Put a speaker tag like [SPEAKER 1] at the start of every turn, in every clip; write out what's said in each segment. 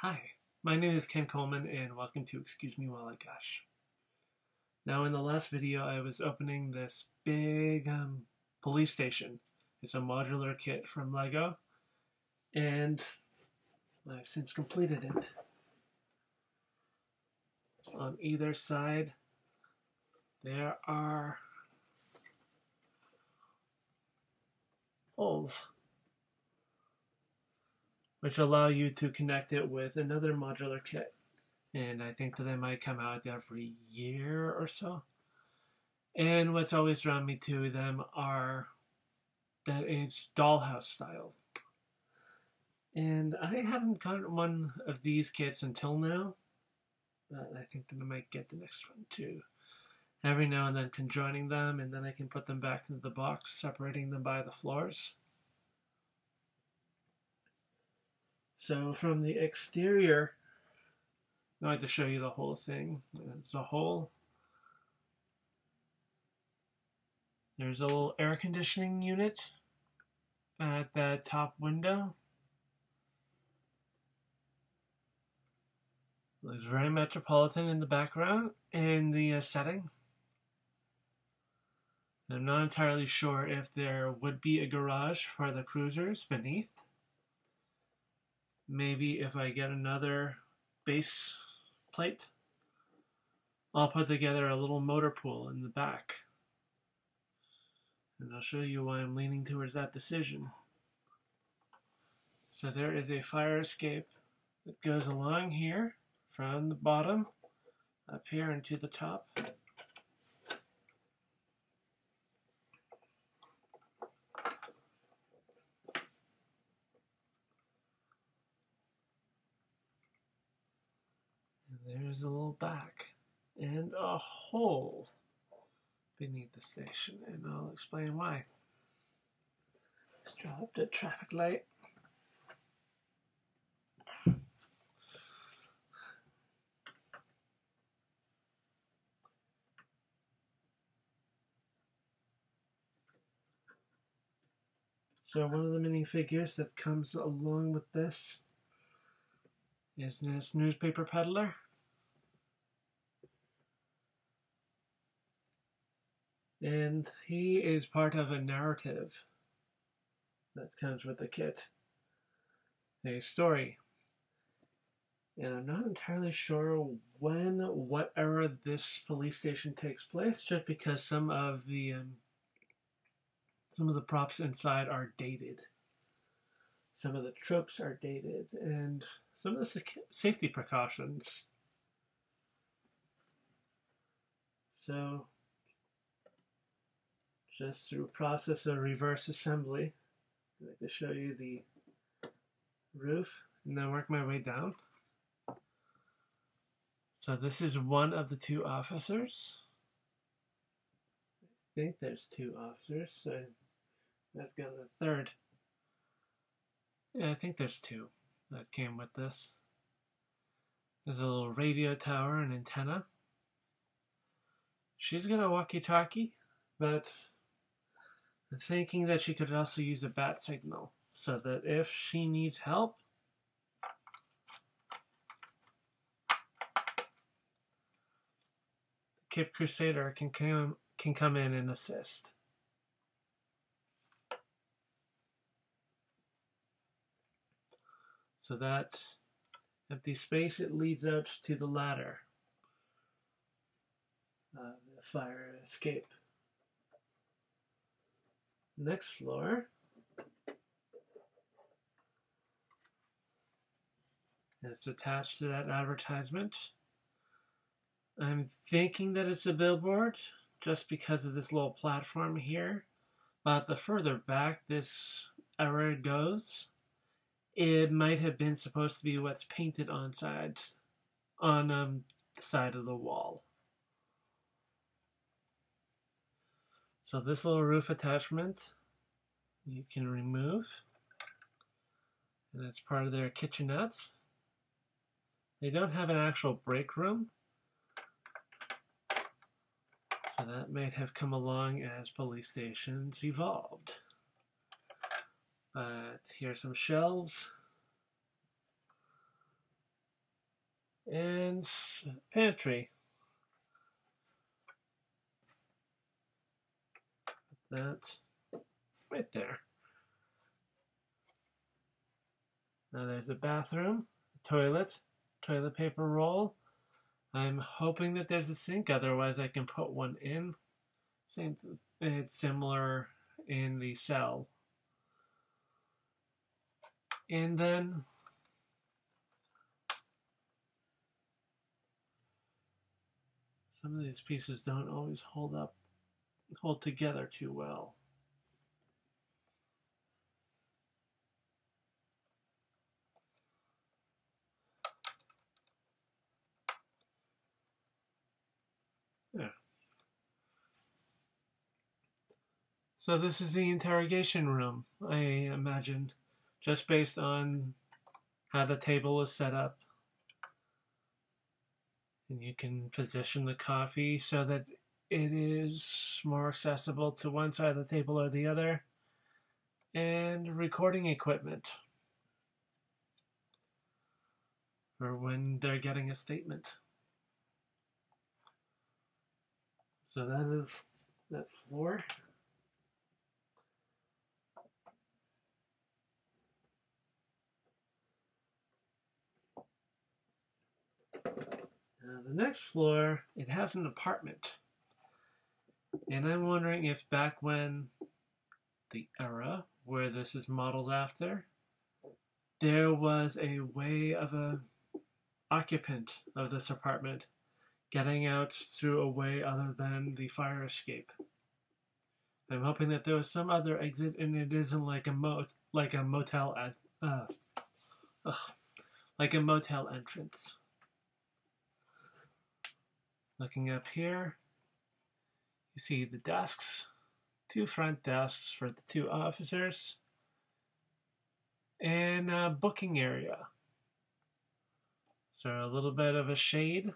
[SPEAKER 1] Hi, my name is Ken Coleman and welcome to Excuse Me While I Gush. Now in the last video I was opening this big police station. It's a modular kit from LEGO and I've since completed it. On either side there are holes which allow you to connect it with another modular kit. And I think that they might come out every year or so. And what's always drawn me to them are that it's dollhouse style. And I haven't gotten one of these kits until now, but I think that I might get the next one too. Every now and then conjoining them, and then I can put them back into the box, separating them by the floors. So from the exterior, I like to show you the whole thing as a whole. There's a little air conditioning unit at that top window. Looks very metropolitan in the background in the setting. I'm not entirely sure if there would be a garage for the cruisers beneath. Maybe if I get another base plate, I'll put together a little motor pool in the back. And I'll show you why I'm leaning towards that decision. So there is a fire escape that goes along here from the bottom up here and to the top. There's a little back and a hole beneath the station, and I'll explain why. Let's drop the traffic light. So one of the minifigures that comes along with this is this newspaper peddler. And he is part of a narrative that comes with the kit, a story. And I'm not entirely sure what era this police station takes place, just because some of the props inside are dated. Some of the tropes are dated, and some of the safety precautions. So, just through process of reverse assembly, I'd like to show you the roof and then work my way down. So this is one of the two officers. I think there's two officers, so I've got a third. Yeah, I think there's two that came with this. There's a little radio tower and antenna. She's got a walkie-talkie, but I'm thinking that she could also use a bat signal, so that if she needs help, the KIPP Crusader can come in and assist. So that empty space, it leads out to the ladder, the fire escape. Next floor is attached to that advertisement. I'm thinking that it's a billboard just because of this little platform here, but the further back this arrow goes, it might have been supposed to be what's painted on the side of the wall. So this little roof attachment you can remove, and it's part of their kitchenette. They don't have an actual break room, so that might have come along as police stations evolved. But here are some shelves. and pantry. Put that right there. Now there's a bathroom, toilet paper roll. I'm hoping that there's a sink, otherwise I can put one in. It's similar in the cell. And then some of these pieces don't always hold together too well. Yeah. So this is the interrogation room, I imagine, just based on how the table is set up. And you can position the coffee so that it is more accessible to one side of the table or the other. And recording equipment for when they're getting a statement. So that is that floor. Now the next floor, it has an apartment. And I'm wondering if back when the era where this is modeled after, there was a way of a occupant of this apartment getting out through a way other than the fire escape. I'm hoping that there was some other exit and it isn't like a motel entrance. Looking up here, you see the desks, 2 front desks for the 2 officers, and a booking area. So a little bit of a shade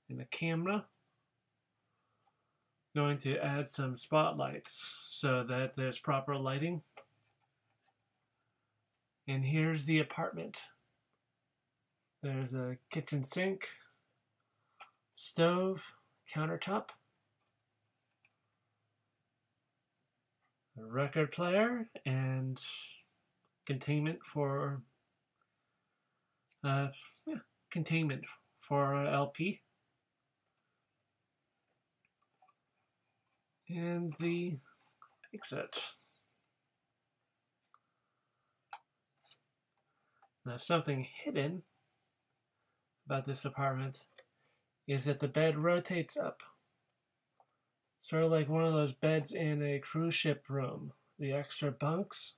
[SPEAKER 1] and a camera. Going to add some spotlights so that there's proper lighting. And here's the apartment. There's a kitchen sink, stove, countertop, a record player, and containment for LP. And the exit. Now, something hidden about this apartment is that the bed rotates up. Sort of like one of those beds in a cruise ship room. The extra bunks.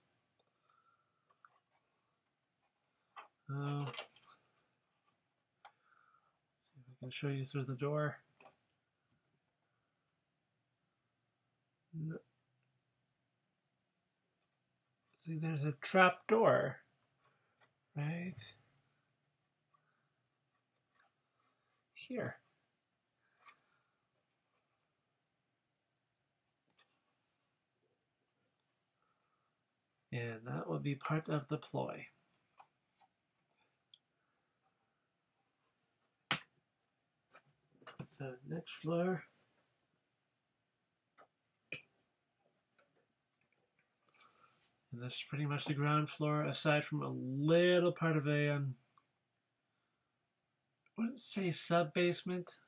[SPEAKER 1] Let's see if I can show you through the door. See, there's a trap door, right here. And that will be part of the ploy. So next floor. And this is pretty much the ground floor, aside from a little part of a, I wouldn't say sub-basement,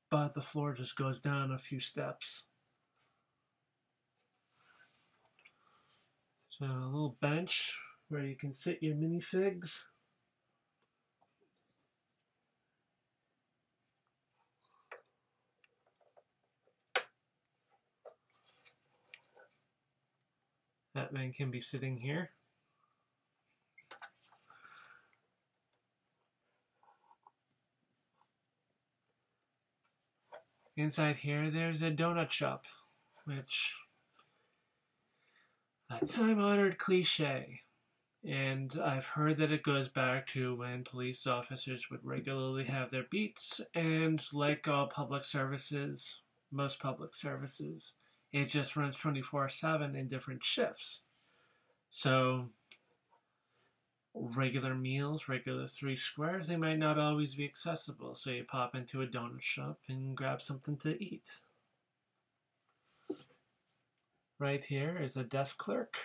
[SPEAKER 1] but the floor just goes down a few steps. So a little bench where you can sit your minifigs. That man can be sitting here. Inside here, there's a donut shop, which a time-honored cliche. And I've heard that it goes back to when police officers would regularly have their beats, and like all public services, most public services, it just runs 24/7 in different shifts. So regular meals, regular 3 squares, they might not always be accessible. So you pop into a donut shop and grab something to eat. Right here is a desk clerk.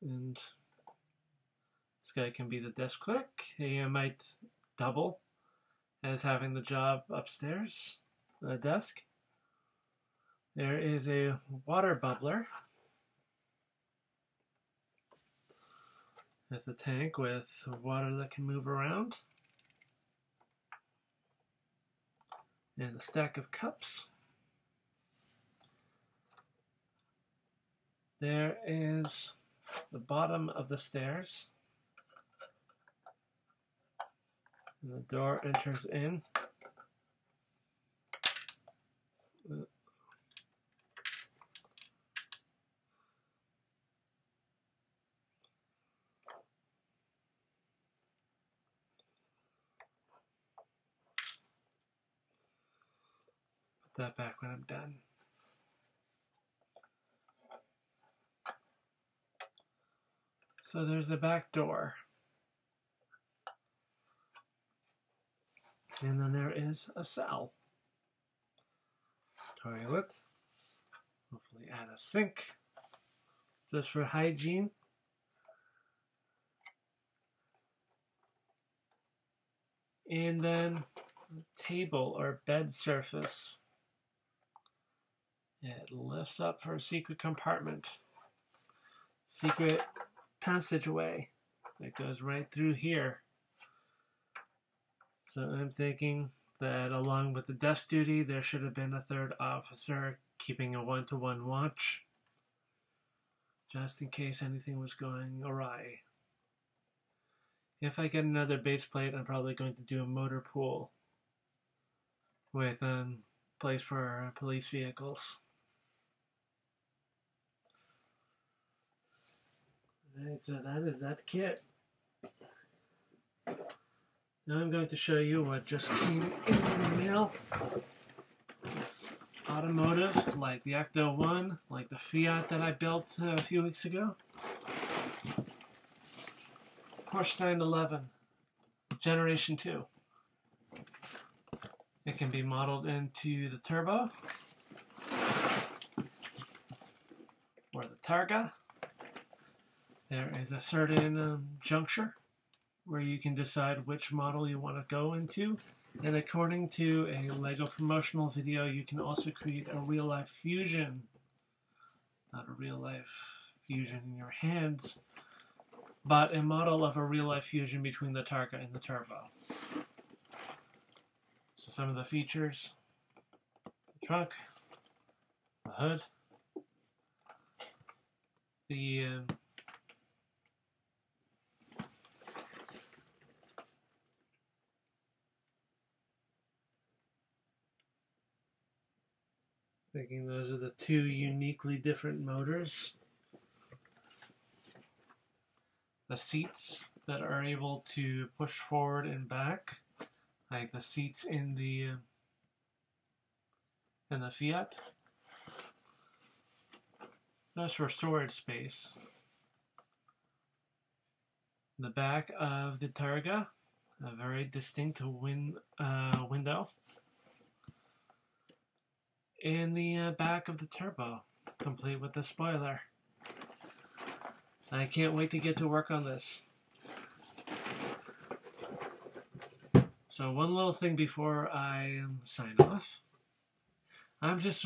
[SPEAKER 1] And this guy can be the desk clerk. He might double as having the job upstairs, the desk. There is a water bubbler with a tank with water that can move around. And a stack of cups. There is the bottom of the stairs. And the door enters in. Put that back when I'm done. So there's a back door. And then there is a cell. Toilet. Hopefully add a sink. Just for hygiene. And then table or bed surface. It lifts up for a secret compartment. Secret passageway that goes right through here. So I'm thinking that along with the desk duty, there should have been a third officer keeping a 1-to-1 watch, just in case anything was going awry. If I get another base plate, I'm probably going to do a motor pool with a place for police vehicles. Alright, so that is that kit. Now I'm going to show you what just came in the mail. It's automotive, like the Ecto 1, like the Fiat that I built a few weeks ago. Porsche 911, Generation 2. It can be modeled into the Turbo, or the Targa. There is a certain juncture where you can decide which model you want to go into. And according to a LEGO promotional video, you can also create a real-life fusion. Not a real-life fusion in your hands, but a model of a real-life fusion between the Targa and the Turbo. So some of the features: the trunk, the hood, the thinking those are the two uniquely different motors. The seats that are able to push forward and back, like the seats in the Fiat. That's for storage space. The back of the Targa, a very distinct window. And the back of the Turbo, complete with the spoiler. I can't wait to get to work on this. So one little thing before I sign off. I'm just,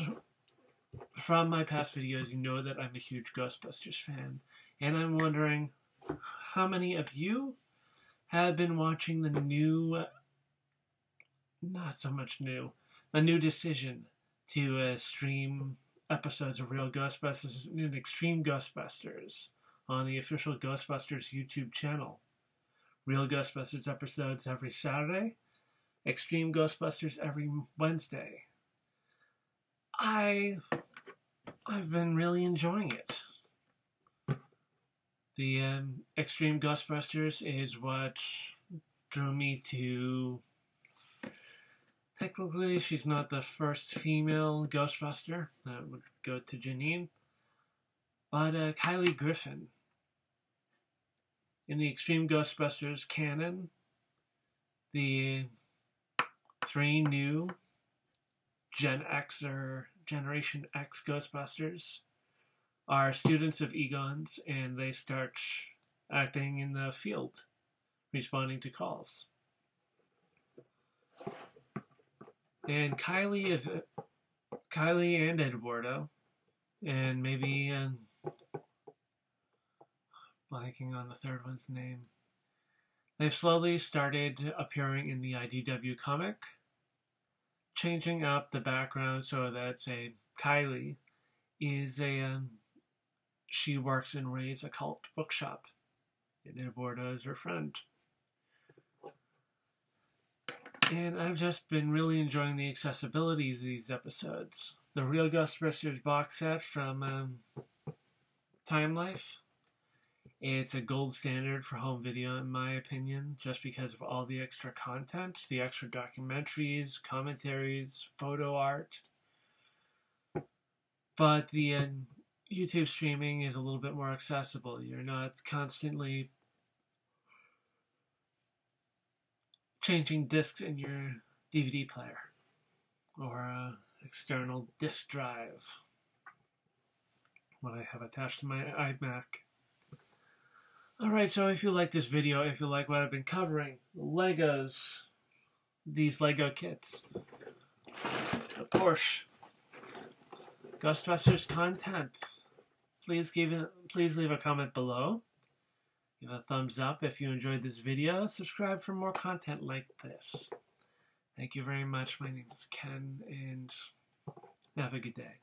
[SPEAKER 1] from my past videos, you know that I'm a huge Ghostbusters fan. And I'm wondering how many of you have been watching the new, not so much new, the new decision to stream episodes of Real Ghostbusters and Extreme Ghostbusters on the official Ghostbusters YouTube channel. Real Ghostbusters episodes every Saturday, Extreme Ghostbusters every Wednesday. I've been really enjoying it. The Extreme Ghostbusters is what drew me to... Technically, she's not the first female Ghostbuster. That would go to Janine. But Kylie Griffin. In the Extreme Ghostbusters canon, the 3 new Gen X or Generation X Ghostbusters are students of Egon's, and they start acting in the field, responding to calls. And Kylie and Eduardo, and maybe blanking on the third one's name, they've slowly started appearing in the IDW comic, changing up the background so that, say, Kylie is she works in Ray's occult bookshop, and Eduardo is her friend. And I've just been really enjoying the accessibility of these episodes. The Real Ghostbusters box set from Time Life. It's a gold standard for home video, in my opinion, just because of all the extra content, the extra documentaries, commentaries, photo art. But the YouTube streaming is a little bit more accessible. You're not constantly changing discs in your DVD player or external disc drive, what I have attached to my iMac. Alright, so if you like this video, if you like what I've been covering, Legos, these Lego kits, the Porsche, Ghostbusters content, please leave a comment below. Give a thumbs up if you enjoyed this video. Subscribe for more content like this. Thank you very much. My name is Ken, and have a good day.